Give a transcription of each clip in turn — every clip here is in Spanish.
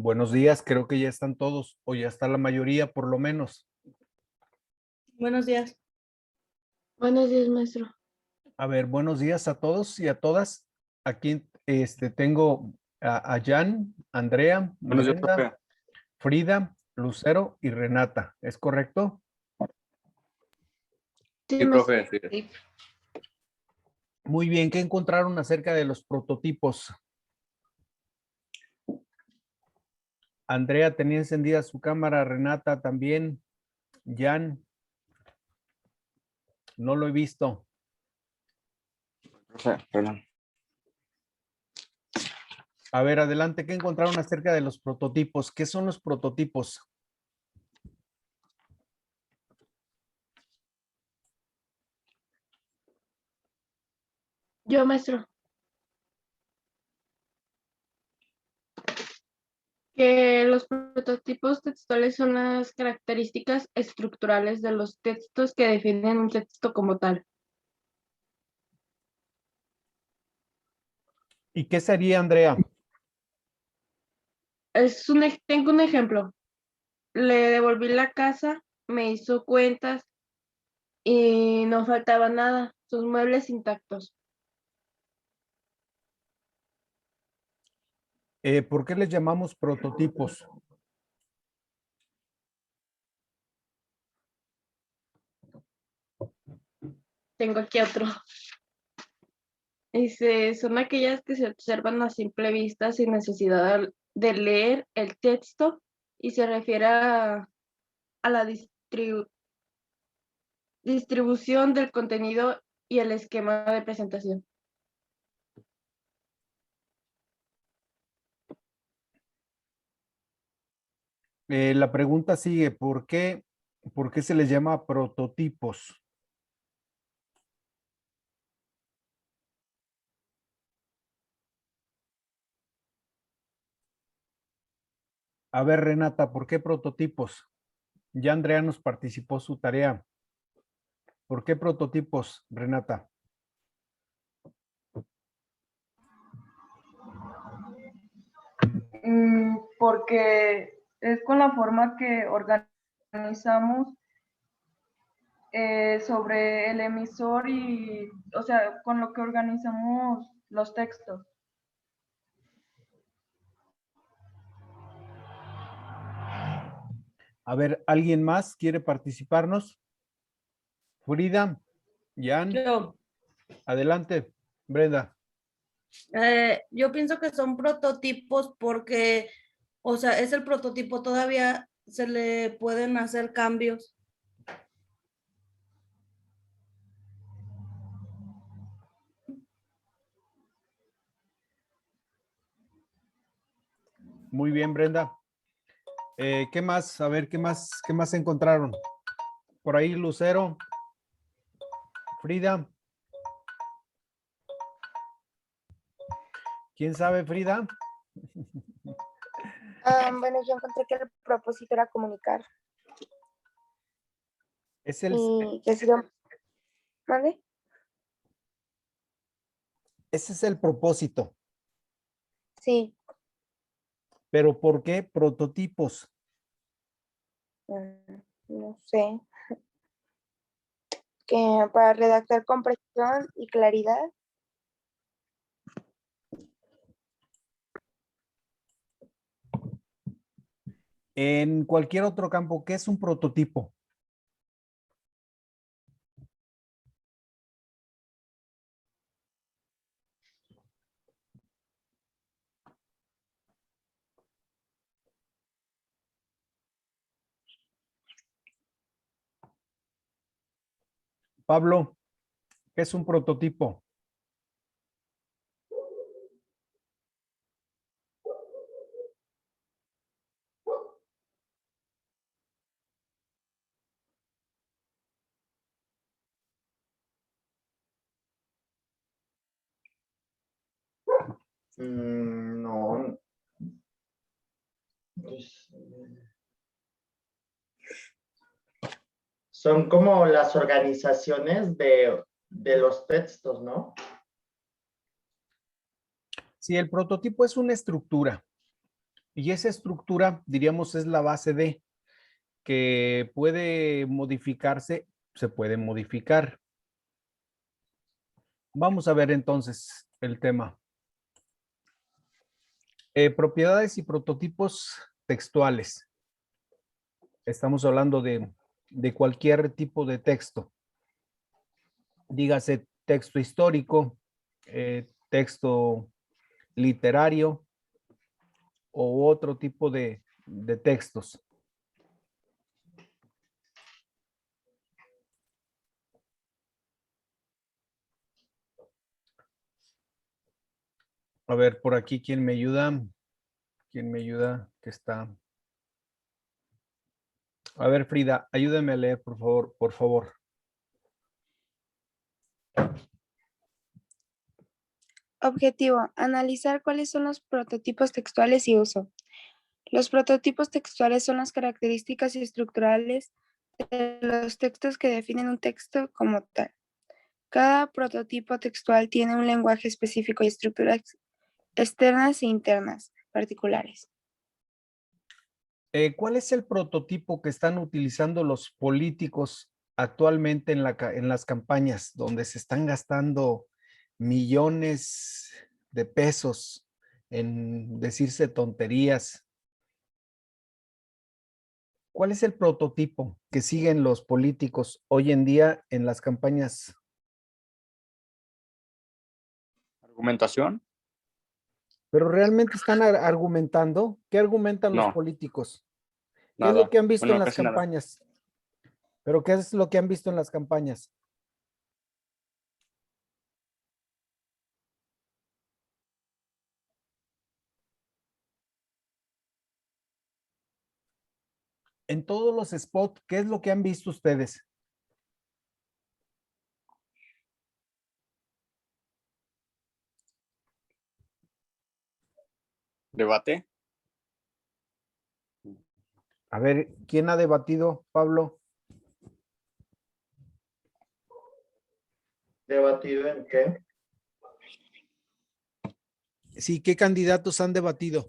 Buenos días, creo que ya están todos, o ya está la mayoría por lo menos. Buenos días. Buenos días, maestro. A ver, buenos días a todos y a todas. Aquí tengo a Jan, Andrea, Buenos días, Brenda, profe. Frida, Lucero y Renata. ¿Es correcto? Sí, Sí, maestro. profe. Sí. Sí. Muy bien, ¿qué encontraron acerca de los prototipos? Andrea tenía encendida su cámara, Renata también, Jan, no lo he visto. Profe, perdón. A ver, adelante, ¿qué encontraron acerca de los prototipos? ¿Qué son los prototipos? Yo, maestro. Que los prototipos textuales son las características estructurales de los textos que definen un texto como tal. ¿Y qué sería, Andrea? Tengo un ejemplo. Le devolví la casa, me hizo cuentas y no faltaba nada, sus muebles intactos. ¿Por qué les llamamos prototipos? Tengo aquí otro. Son aquellas que se observan a simple vista sin necesidad de leer el texto y se refiere a la distribución del contenido y el esquema de presentación. La pregunta sigue, por qué se les llama prototipos? A ver, Renata, ¿por qué prototipos? Ya Andrea nos participó su tarea. ¿Por qué prototipos, Renata? Porque es con la forma que organizamos sobre el emisor y, o sea, con lo que organizamos los textos. A ver, ¿alguien más quiere participarnos? Frida, Jan, Yo adelante. Brenda. yo pienso que son prototipos porque, o sea, es el prototipo, todavía se le pueden hacer cambios. Muy bien, Brenda. ¿Qué más? A ver, qué más encontraron? Por ahí, Lucero. Frida. ¿Quién sabe, Frida? Bueno, yo encontré que el propósito era comunicar Es el, y que si lo mande, ese es el propósito. sí, Pero ¿por qué prototipos? no sé, que para redactar con precisión y claridad, En cualquier otro campo, ¿qué es un prototipo? Pablo, ¿qué es un prototipo? No. Pues, son como las organizaciones de los textos, ¿no? Sí, el prototipo es una estructura. Y esa estructura, diríamos, es la base de que puede modificarse, se puede modificar. Vamos a ver entonces el tema. Propiedades y prototipos textuales. Estamos hablando de cualquier tipo de texto. Dígase texto histórico, texto literario o otro tipo de textos. A ver, por aquí, ¿quién me ayuda? ¿Quién me ayuda? Que está. A ver, Frida, ayúdame a leer, por favor, por favor. Objetivo: analizar cuáles son los prototipos textuales y uso. Los prototipos textuales son las características estructurales de los textos que definen un texto como tal. Cada prototipo textual tiene un lenguaje específico y estructuras externas e internas particulares. ¿Cuál es el prototipo que están utilizando los políticos actualmente en las campañas donde se están gastando millones de pesos en decirse tonterías? ¿Cuál es el prototipo que siguen los políticos hoy en día en las campañas? ¿Argumentación? ¿Pero realmente están argumentando? ¿Qué argumentan los No. políticos? ¿Qué es Nada. lo que han visto Bueno, en las casi nada. campañas? ¿Pero qué es lo que han visto en las campañas? En todos los spots, ¿qué es lo que han visto ustedes? ¿Debate? A ver, ¿quién ha debatido, Pablo? ¿Debatido en qué? Sí, ¿qué candidatos han debatido?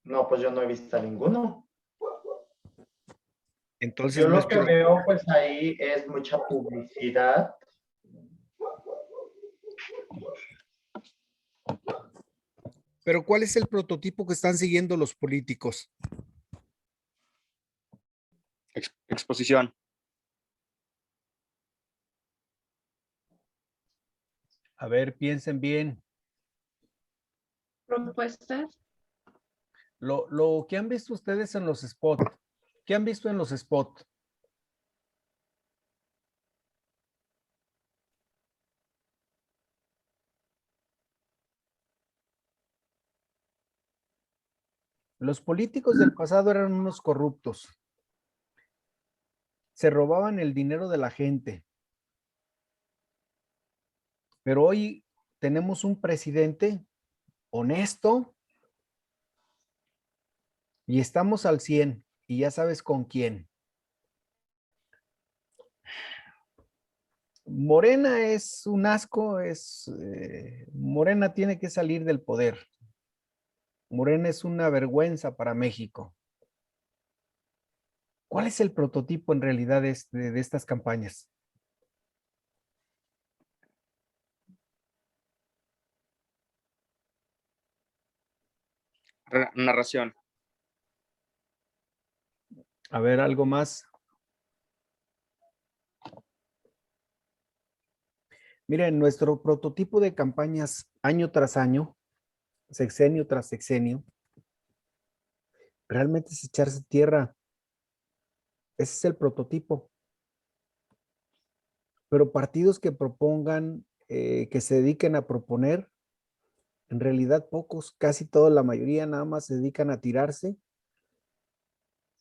No, pues yo no he visto a ninguno. Entonces, Yo lo que veo pues ahí es mucha publicidad. pero ¿cuál es el prototipo que están siguiendo los políticos? Exposición. A ver, piensen bien. Propuestas. Lo que han visto ustedes en los spots. ¿Qué han visto en los spots? Los políticos del pasado eran unos corruptos. Se robaban el dinero de la gente. Pero hoy tenemos un presidente honesto y estamos al 100 y ya sabes con quién. Morena es un asco, Morena tiene que salir del poder. Morena es una vergüenza para México. ¿Cuál es el prototipo en realidad de estas campañas? Narración. A ver, algo más. Miren, nuestro prototipo de campañas año tras año, sexenio tras sexenio, realmente es echarse tierra. Ese es el prototipo. Pero partidos que propongan, que se dediquen a proponer, en realidad pocos, casi toda la mayoría nada más se dedican a tirarse,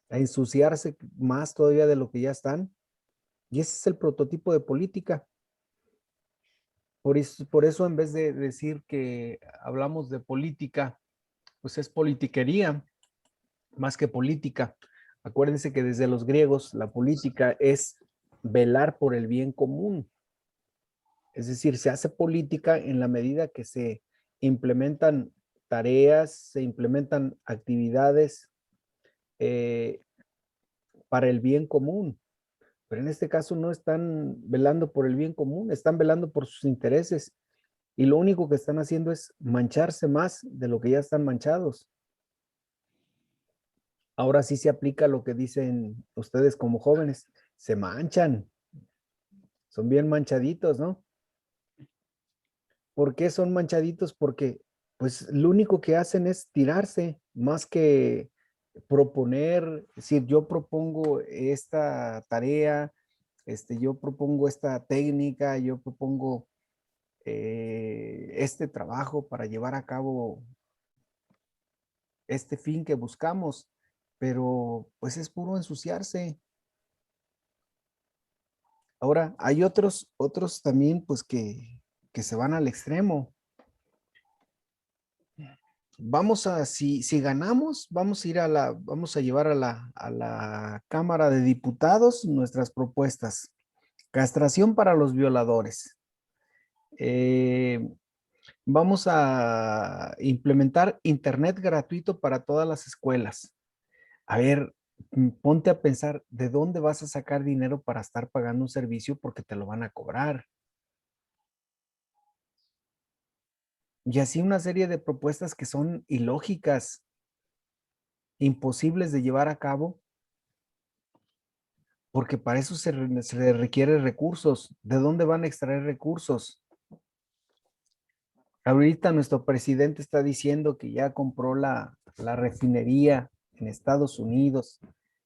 a ensuciarse más todavía de lo que ya están. Y ese es el prototipo de política. Por eso en vez de decir que hablamos de política, pues es politiquería más que política. Acuérdense que desde los griegos la política es velar por el bien común. Es decir, se hace política en la medida que se implementan tareas, se implementan actividades para el bien común. Pero en este caso no están velando por el bien común, están velando por sus intereses. Y lo único que están haciendo es mancharse más de lo que ya están manchados. Ahora sí se aplica lo que dicen ustedes como jóvenes, se manchan, son bien manchaditos, ¿no? ¿Por qué son manchaditos? Porque pues lo único que hacen es tirarse, más que proponer, es decir, yo propongo esta tarea, yo propongo esta técnica, yo propongo este trabajo para llevar a cabo este fin que buscamos, pero pues es puro ensuciarse. Ahora, hay otros también pues que se van al extremo. Vamos a, si ganamos, vamos a ir vamos a llevar a la Cámara de Diputados nuestras propuestas. Castración para los violadores. Vamos a implementar internet gratuito para todas las escuelas. A ver, ponte a pensar, ¿de dónde vas a sacar dinero para estar pagando un servicio porque te lo van a cobrar? Y así una serie de propuestas que son ilógicas, imposibles de llevar a cabo, porque para eso se requiere recursos. ¿De dónde van a extraer recursos? Ahorita nuestro presidente está diciendo que ya compró la refinería en Estados Unidos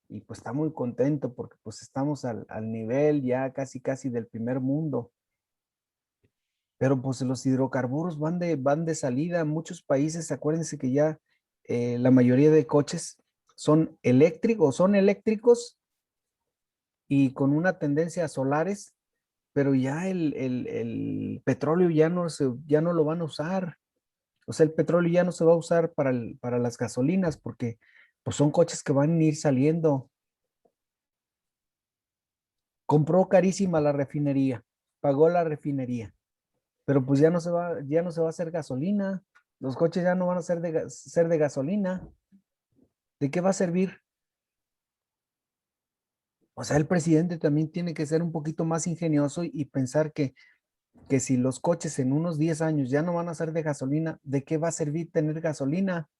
y pues está muy contento porque pues estamos al nivel ya casi del primer mundo. Pero pues los hidrocarburos van de salida. Muchos países, acuérdense que ya la mayoría de coches son eléctricos y con una tendencia a solares, pero ya el petróleo ya no lo van a usar. O sea, el petróleo ya no se va a usar para las gasolinas porque pues son coches que van a ir saliendo. Compró carísima la refinería, pagó la refinería, pero pues ya no se va a hacer gasolina. Los coches ya no van a ser de gasolina. ¿De qué va a servir? O sea, el presidente también tiene que ser un poquito más ingenioso y pensar que si los coches en unos 10 años ya no van a ser de gasolina, ¿de qué va a servir tener gasolina?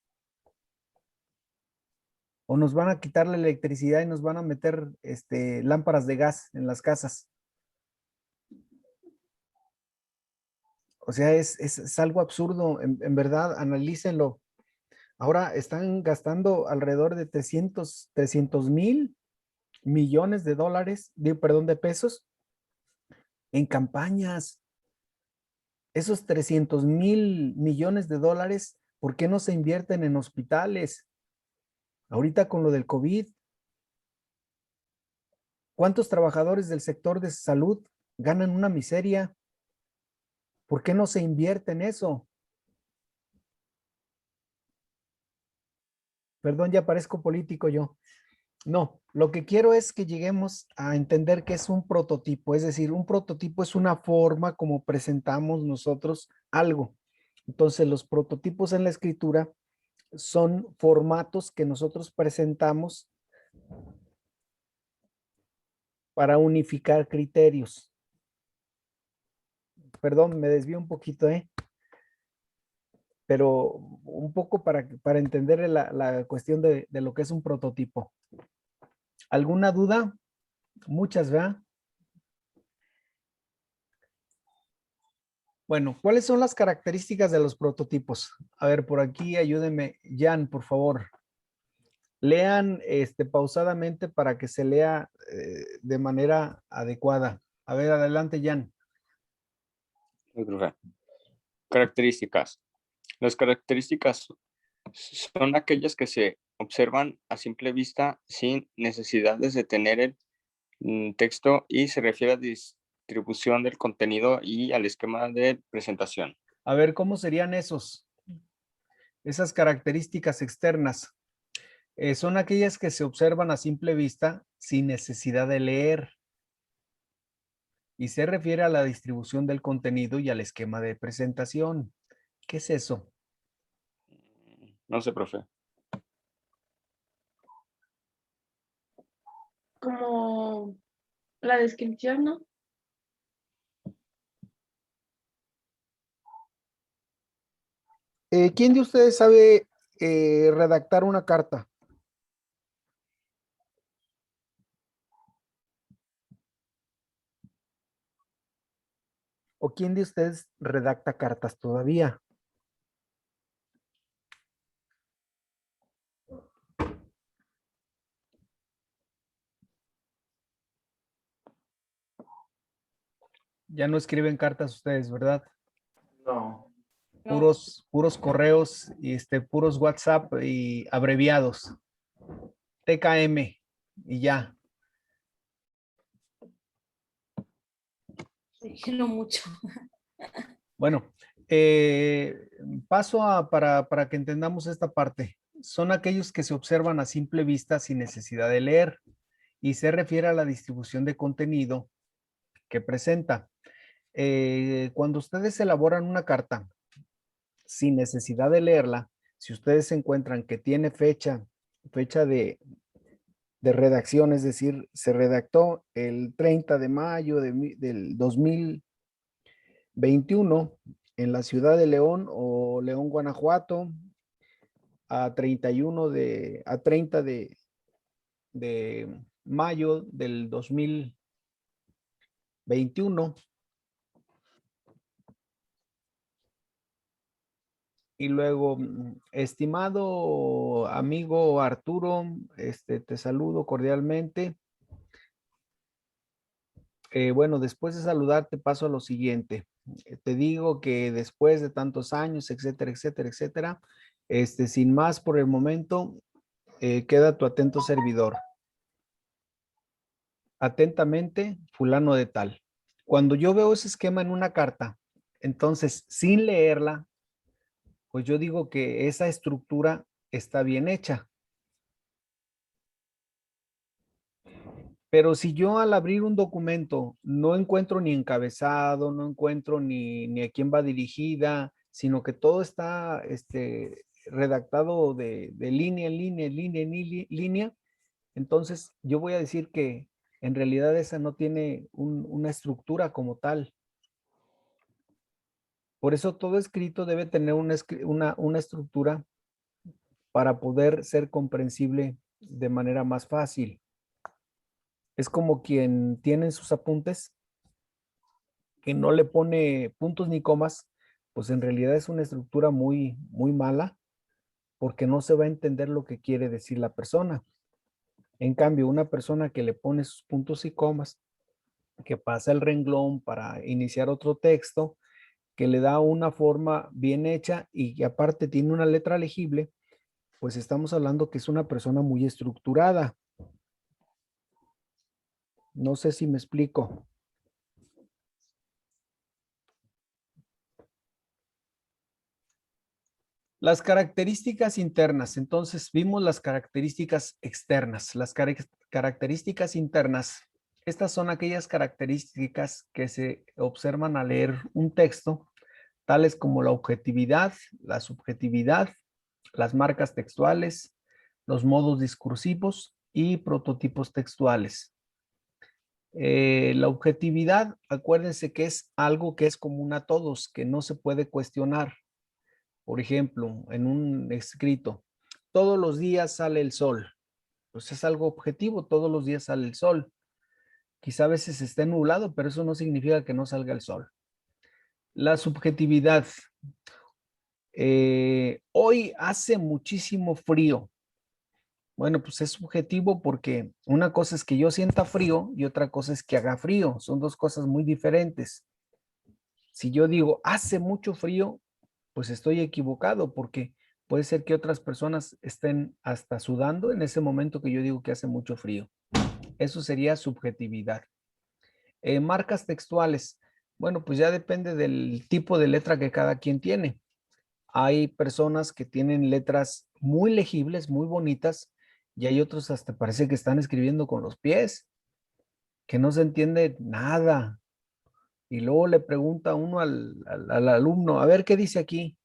O nos van a quitar la electricidad y nos van a meter lámparas de gas en las casas. O sea, es algo absurdo. En verdad, analícenlo. Ahora están gastando alrededor de 300,000 millones de dólares, de pesos en campañas. Esos 300,000 millones de dólares, ¿por qué no se invierten en hospitales? Ahorita con lo del COVID, ¿cuántos trabajadores del sector de salud ganan una miseria? ¿Por qué no se invierte en eso? Perdón, ya parezco político yo. No, lo que quiero es que lleguemos a entender que es un prototipo, es decir, un prototipo es una forma como presentamos nosotros algo. Entonces, los prototipos en la escritura son formatos que nosotros presentamos para unificar criterios. Perdón, me desvío un poquito, pero un poco para entender la cuestión de lo que es un prototipo. ¿Alguna duda? Muchas, ¿verdad? Bueno, ¿cuáles son las características de los prototipos? A ver, por aquí ayúdenme, Jan, por favor. Lean pausadamente para que se lea de manera adecuada. A ver, adelante, Jan. Sí, profe. Características. Las características son aquellas que se observan a simple vista sin necesidades de tener el texto y se refiere a distribución del contenido y al esquema de presentación. A ver, ¿cómo serían esas características externas? Son aquellas que se observan a simple vista sin necesidad de leer y se refiere a la distribución del contenido y al esquema de presentación. ¿Qué es eso? No sé, profe. Como la descripción, ¿no? ¿Quién de ustedes sabe redactar una carta? ¿O quién de ustedes redacta cartas todavía? Ya no escriben cartas ustedes, ¿verdad? No. No. Puros correos y puros WhatsApp y abreviados. TKM y ya. Sí, no mucho. Bueno, para que entendamos esta parte. Son aquellos que se observan a simple vista sin necesidad de leer y se refiere a la distribución de contenido que presenta. Cuando ustedes elaboran una carta sin necesidad de leerla, si ustedes encuentran que tiene fecha de redacción, es decir, se redactó el 30 de mayo del 2021 en la ciudad de León o León, Guanajuato, a 30 de mayo del 2021. Y luego, estimado amigo Arturo, te saludo cordialmente. Bueno, después de saludarte paso a lo siguiente. Te digo que después de tantos años, etcétera, etcétera, etcétera, sin más por el momento, queda tu atento servidor. Atentamente, fulano de tal. Cuando yo veo ese esquema en una carta, entonces, sin leerla, pues yo digo que esa estructura está bien hecha. Pero si yo al abrir un documento no encuentro ni encabezado, no encuentro ni a quién va dirigida, sino que todo está redactado de línea en línea, línea en línea, entonces yo voy a decir que en realidad esa no tiene una estructura como tal. Por eso todo escrito debe tener una estructura para poder ser comprensible de manera más fácil. Es como quien tiene en sus apuntes que no le pone puntos ni comas, pues en realidad es una estructura muy, muy mala porque no se va a entender lo que quiere decir la persona. En cambio, una persona que le pone sus puntos y comas, que pasa el renglón para iniciar otro texto, que le da una forma bien hecha y que aparte tiene una letra legible, pues estamos hablando que es una persona muy estructurada. No sé si me explico. Las características internas. Entonces, vimos las características externas. Las características internas. Estas son aquellas características que se observan al leer un texto, tales como la objetividad, la subjetividad, las marcas textuales, los modos discursivos y prototipos textuales. La objetividad, acuérdense que es algo que es común a todos, que no se puede cuestionar. Por ejemplo, en un escrito, todos los días sale el sol. Pues es algo objetivo, todos los días sale el sol. Quizá a veces esté nublado, pero eso no significa que no salga el sol. La subjetividad. Hoy hace muchísimo frío. Bueno, pues es subjetivo porque una cosa es que yo sienta frío y otra cosa es que haga frío. Son dos cosas muy diferentes. Si yo digo hace mucho frío, pues estoy equivocado porque puede ser que otras personas estén hasta sudando en ese momento que yo digo que hace mucho frío. Eso sería subjetividad. Marcas textuales. Bueno, pues ya depende del tipo de letra que cada quien tiene. Hay personas que tienen letras muy legibles, muy bonitas, y hay otros hasta parece que están escribiendo con los pies, que no se entiende nada. Y luego le pregunta uno al alumno, a ver, ¿qué dice aquí?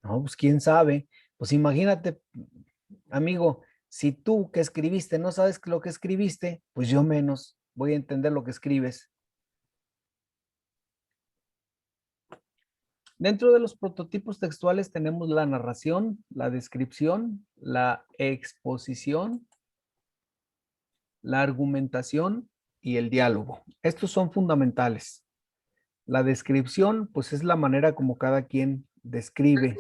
No, pues quién sabe, Pues imagínate, amigo, si tú que escribiste no sabes lo que escribiste, pues yo menos voy a entender lo que escribes. Dentro de los prototipos textuales tenemos la narración, la descripción, la exposición, la argumentación y el diálogo. Estos son fundamentales. La descripción, pues es la manera como cada quien describe.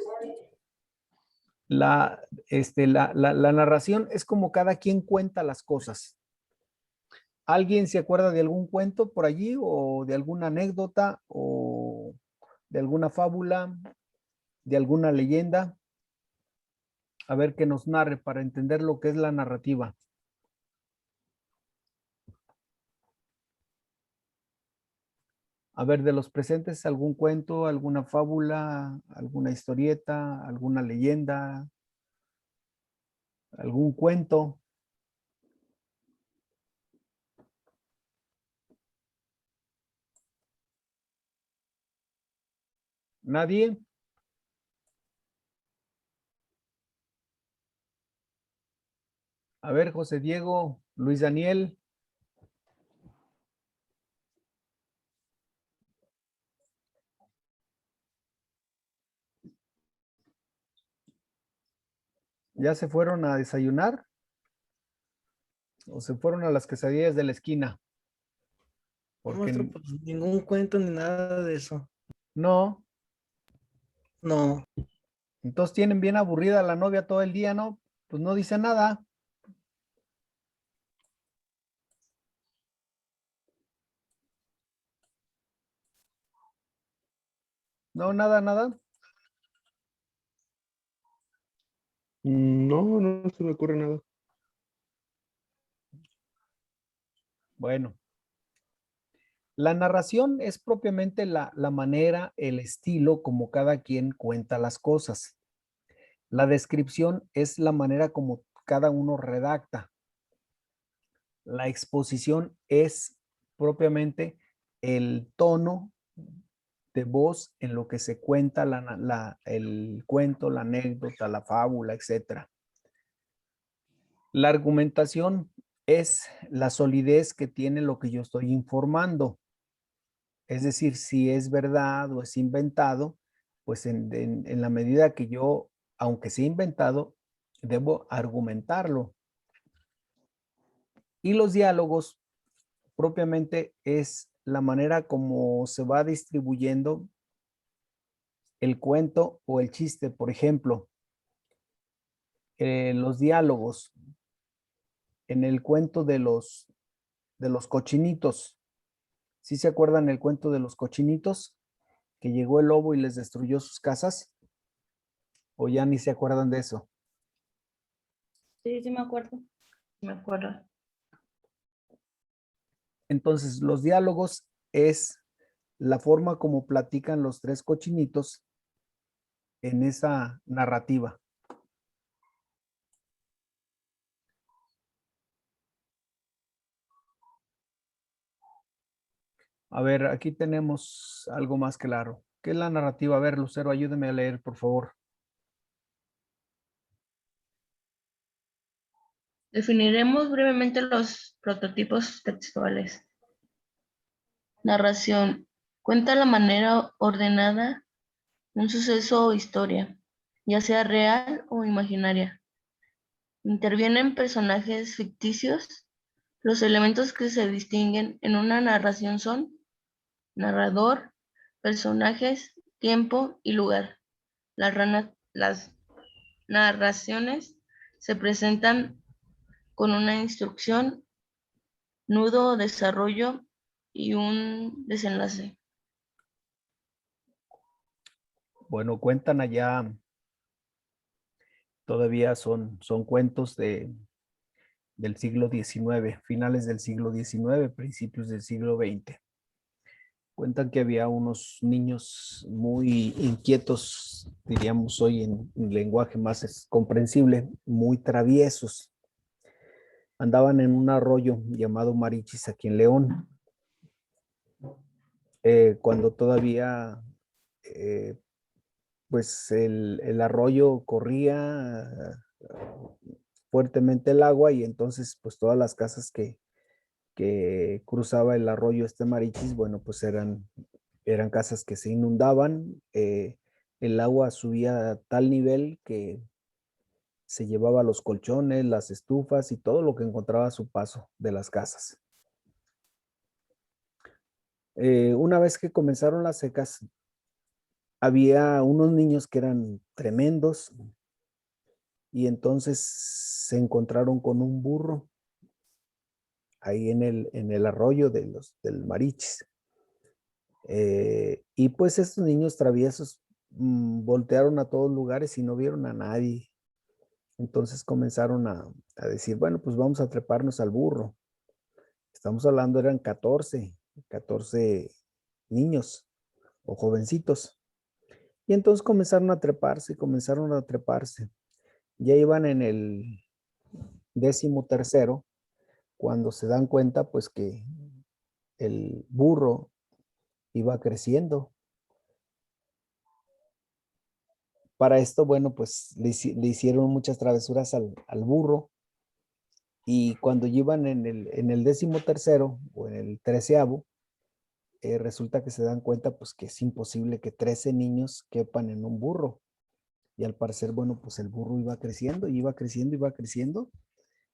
La narración es como cada quien cuenta las cosas. ¿Alguien se acuerda de algún cuento por allí o de alguna anécdota o de alguna fábula, de alguna leyenda? A ver que nos narre para entender lo que es la narrativa. A ver, de los presentes, algún cuento, alguna fábula, alguna historieta, alguna leyenda, algún cuento. ¿Nadie? A ver, José Diego, Luis Daniel. ¿Ya se fueron a desayunar? ¿O se fueron a las quesadillas de la esquina? Porque Maestro, pues ningún cuento ni nada de eso. no. No. Entonces tienen bien aburrida la novia todo el día, ¿no? Pues no dice nada. No, nada, nada. No, no se me ocurre nada. Bueno. La narración es propiamente la manera, el estilo como cada quien cuenta las cosas. La descripción es la manera como cada uno redacta. La exposición es propiamente el tono de voz en lo que se cuenta el cuento, la anécdota, la fábula, etc. La argumentación es la solidez que tiene lo que yo estoy informando. Es decir, si es verdad o es inventado, pues en la medida que yo, aunque sea inventado, debo argumentarlo. Y los diálogos propiamente es la manera como se va distribuyendo el cuento o el chiste. Por ejemplo, los diálogos en el cuento de los cochinitos. ¿Sí se acuerdan el cuento de los cochinitos? Que llegó el lobo y les destruyó sus casas. ¿O ya ni se acuerdan de eso? Sí, sí me acuerdo. Me acuerdo. Entonces, los diálogos es la forma como platican los tres cochinitos en esa narrativa. A ver, aquí tenemos algo más claro. ¿Qué es la narrativa? A ver, Lucero, ayúdeme a leer, por favor. Definiremos brevemente los prototipos textuales. Narración. Cuenta la manera ordenada un suceso o historia, ya sea real o imaginaria. Intervienen personajes ficticios. Los elementos que se distinguen en una narración son narrador, personajes, tiempo y lugar. Las narraciones se presentan con una instrucción, nudo o desarrollo y un desenlace. Bueno, cuentan allá, todavía son cuentos del siglo XIX, finales del siglo XIX, principios del siglo XX. Cuentan que había unos niños muy inquietos, diríamos hoy en lenguaje más comprensible, muy traviesos. Andaban en un arroyo llamado Marichis aquí en León. Cuando todavía pues el arroyo corría fuertemente el agua y entonces pues todas las casas que cruzaba el arroyo Marichis, bueno, pues eran casas que se inundaban, el agua subía a tal nivel que se llevaba los colchones, las estufas y todo lo que encontraba a su paso de las casas. Una vez que comenzaron las secas, había unos niños que eran tremendos y entonces se encontraron con un burro ahí en el arroyo del Marichis. Y pues estos niños traviesos voltearon a todos lugares y no vieron a nadie. Entonces comenzaron a decir, bueno, pues vamos a treparnos al burro. Estamos hablando, eran 14 niños o jovencitos. Y entonces comenzaron a treparse. Ya iban en el 13º, cuando se dan cuenta, pues que el burro iba creciendo. Para esto, bueno, pues le hicieron muchas travesuras al burro. Y cuando iban en el 13º o en el 13º, resulta que se dan cuenta pues que es imposible que 13 niños quepan en un burro. Y al parecer, bueno, pues el burro iba creciendo y iba creciendo, iba creciendo.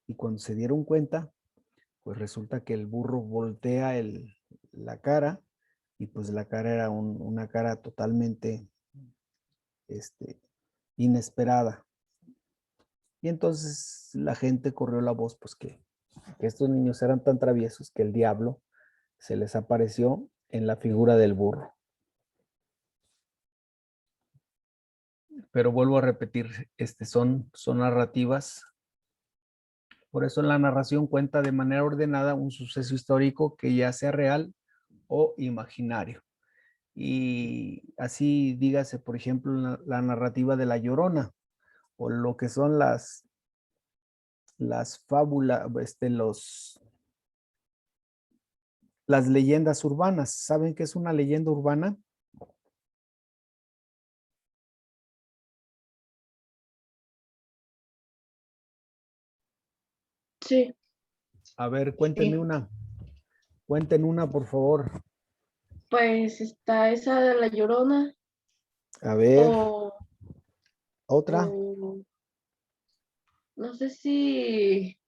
Y cuando se dieron cuenta, pues resulta que el burro voltea la cara y pues la cara era una cara totalmente inesperada. Y entonces la gente corrió la voz, pues que estos niños eran tan traviesos que el diablo se les apareció en la figura del burro. Pero vuelvo a repetir, son narrativas. Por eso la narración cuenta de manera ordenada un suceso histórico que ya sea real o imaginario. Y así dígase, por ejemplo, la narrativa de La Llorona o lo que son las fábulas, las leyendas urbanas. ¿Saben qué es una leyenda urbana? Sí, A ver, cuéntenme sí. una. Cuenten una, por favor. Pues está esa de La Llorona A ver, o, otra. o no sé si,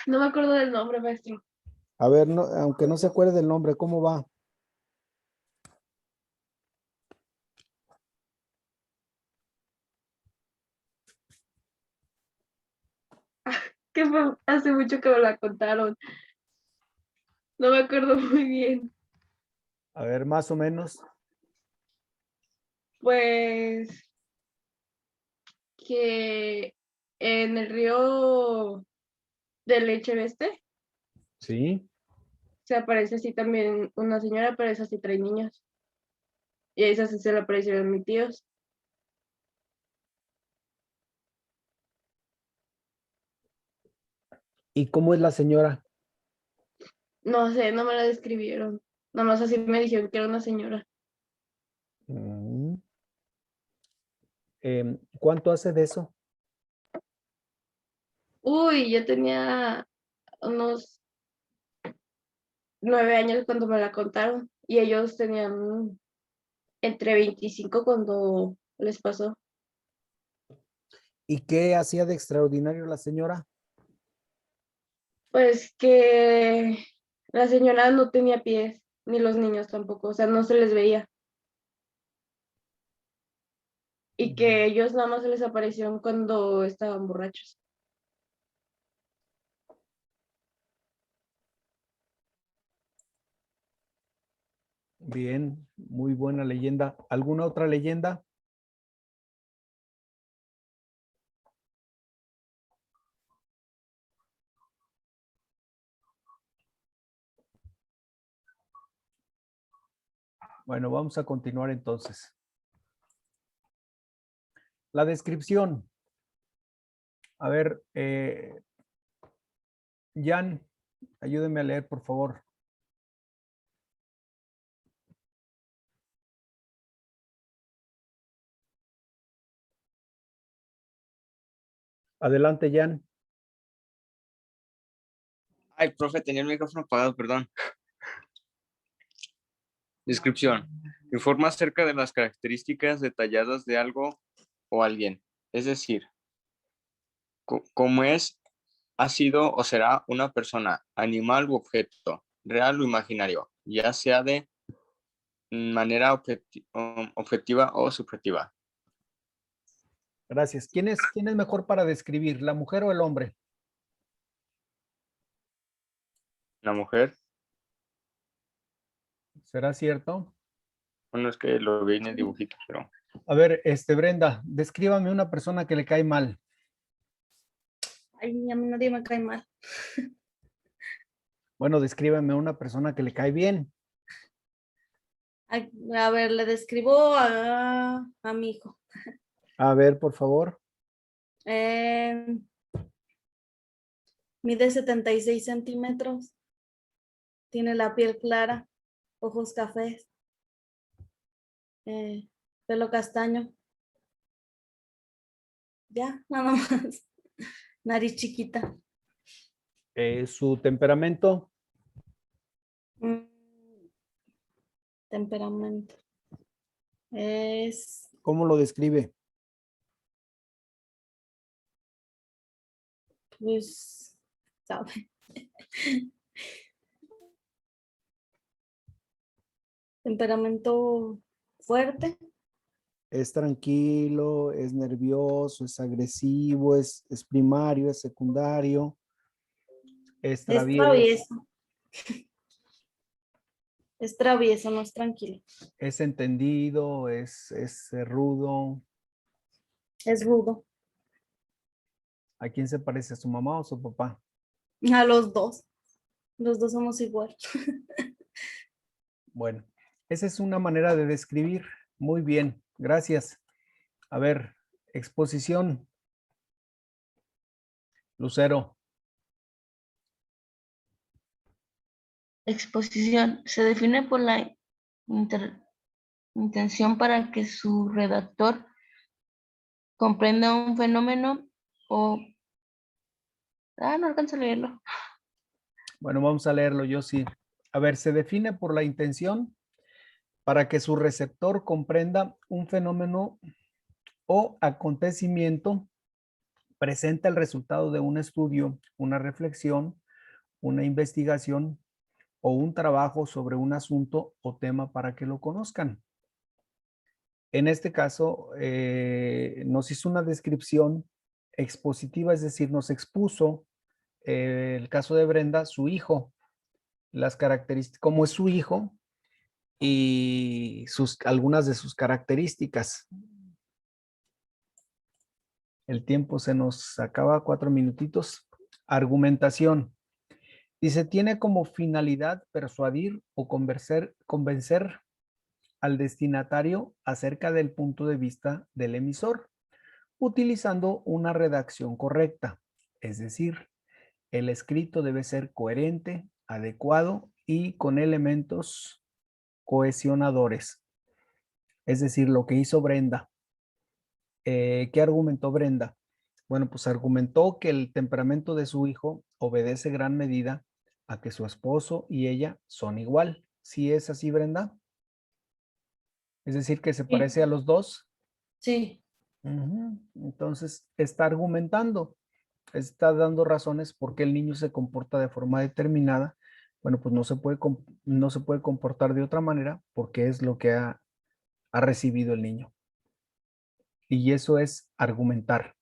no me acuerdo del nombre, maestro. A ver, no, aunque no se acuerde del nombre, ¿cómo va? Que hace mucho que me la contaron. No me acuerdo muy bien. A ver, más o menos. Pues que en el río de Lecheveste Sí. se aparece así también una señora, pero esa sí trae niños. Y a esa sí se le aparecieron mis tíos. ¿Y cómo es la señora? No sé, no me la describieron. Nomás así me dijeron que era una señora. Mm. ¿Cuánto hace de eso? Uy, yo tenía unos 9 años cuando me la contaron. Y ellos tenían entre 25 cuando les pasó. ¿Y qué hacía de extraordinario la señora? Pues que la señora no tenía pies, ni los niños tampoco, o sea, no se les veía. Y que ellos nada más se les aparecieron cuando estaban borrachos. Bien, muy buena leyenda. ¿Alguna otra leyenda? Bueno, vamos a continuar entonces. La descripción. A ver, Jan, ayúdeme a leer, por favor. Adelante, Jan. Ay, profe, tenía el micrófono apagado, perdón. Descripción. Informa acerca de las características detalladas de algo o alguien. Es decir, cómo es, ha sido o será una persona, animal u objeto, real o imaginario, ya sea de manera objetiva o subjetiva. Gracias. ¿Quién es mejor para describir, la mujer o el hombre? La mujer, ¿Será cierto? bueno, es que lo vi en el dibujito, pero A ver, Brenda, descríbame una persona que le cae mal. Ay, a mí nadie me cae mal. Bueno, descríbame una persona que le cae bien. Ay, a ver, le describo a mi hijo. A ver, por favor. Mide 76 centímetros. Tiene la piel clara, ojos cafés, pelo castaño. Ya, nada más. Nariz chiquita. Su temperamento. Temperamento. Es ¿Cómo lo describe? pues, ¿sabe? Temperamento fuerte. ¿Es tranquilo, es nervioso, es agresivo, es primario, es secundario, es Es travieso, travieso. Es travieso, no es tranquilo. es entendido, es rudo? Es rudo. ¿A quién se parece? ¿A su mamá o su papá? A los dos. Los dos somos igual. Bueno, esa es una manera de describir. Muy bien, gracias. A ver, exposición. Lucero. Exposición. Se define por la intención para que su redactor comprenda un fenómeno o... no alcanzo a leerlo. Bueno, vamos a leerlo, yo sí. A ver, se define por la intención para que su receptor comprenda un fenómeno o acontecimiento, presenta el resultado de un estudio, una reflexión, una investigación o un trabajo sobre un asunto o tema para que lo conozcan. En este caso, nos hizo una descripción expositiva, es decir, nos expuso el caso de Brenda, su hijo, las características, cómo es su hijo y algunas de sus características. El tiempo se nos acaba, 4 minutitos. Argumentación. Dice, tiene como finalidad persuadir o convencer al destinatario acerca del punto de vista del emisor, utilizando una redacción correcta. Es decir, el escrito debe ser coherente, adecuado y con elementos cohesionadores. Es decir, lo que hizo Brenda. ¿Qué argumentó Brenda? Bueno, pues argumentó que el temperamento de su hijo obedece gran medida a que su esposo y ella son igual. ¿Sí es así, Brenda? Es decir, que se parece a los dos. Sí. Entonces, está argumentando, está dando razones por qué el niño se comporta de forma determinada. Bueno, pues no se puede comportar de otra manera porque es lo que ha recibido el niño. Y eso es argumentar.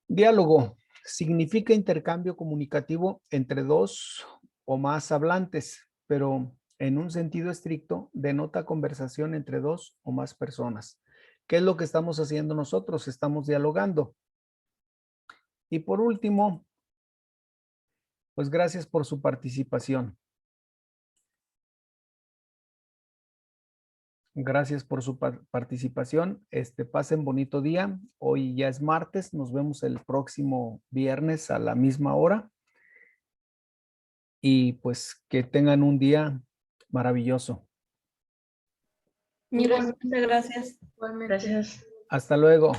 Diálogo significa intercambio comunicativo entre dos o más hablantes, pero en un sentido estricto denota conversación entre dos o más personas. ¿Qué es lo que estamos haciendo nosotros? Estamos dialogando. Y por último, pues gracias por su participación. Gracias por su participación. Pasen bonito día. Hoy ya es martes. Nos vemos el próximo viernes a la misma hora. Y pues que tengan un día maravilloso. Igualmente, gracias. Gracias. Hasta luego.